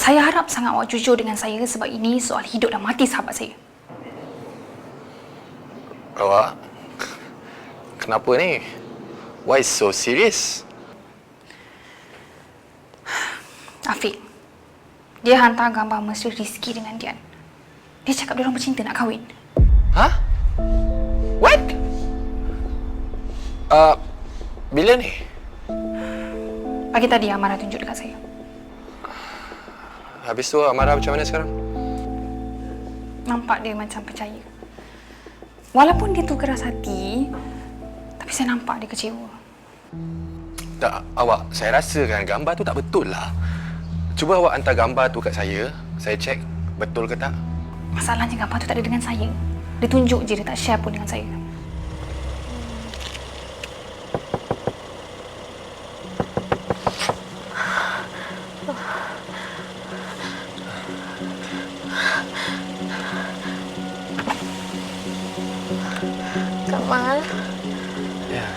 Saya harap sangat awak jujur dengan saya sebab ini soal hidup dan mati sahabat saya. Awak? Kenapa ni? Why so serious? Afiq, dia hantar gambar mesra Rizky dengan Dian. Dia cakap dia orang bercinta nak kahwin. Hah? What? Bila ni? Pagi tadi Amara tunjuk dekat saya. Habis tu Amara macam mana sekarang? Nampak dia macam percaya. Walaupun dia tu keras hati, tapi saya nampak dia kecewa. Tak, awak, saya rasa kan gambar tu tak betul lah. Cuba awak hantar gambar tu kat saya cek betul ke tak. Masalahnya gambar tu tak ada dengan saya. Dia tunjuk je, dia tak share pun dengan saya. Kamal. Ya.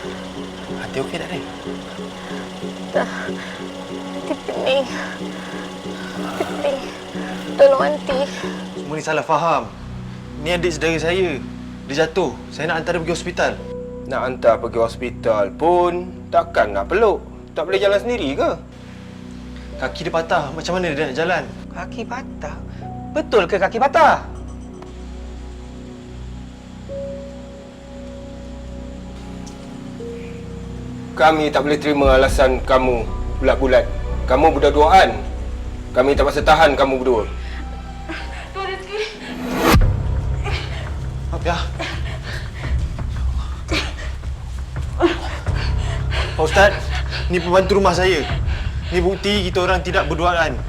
Hati okey tak ni? Tak. Hati pening. Hati pening. Tolong Aunty. Semua ni salah faham. Ni adik saudara saya. Dia jatuh. Saya nak hantar dia pergi hospital. Nak hantar pergi hospital pun takkan nak peluk. Tak boleh jalan sendiri ke? Kaki dia patah. Macam mana dia nak jalan? Kaki patah? Betul ke kaki patah? Kami tak boleh terima alasan kamu bulat-bulat. Kamu berdua-duaan. Kami tak paksa tahan kamu berdua. Tuan Rizky. Ya. Pak Ustaz, ni pembantu rumah saya. Ni bukti kita orang tidak berduaan.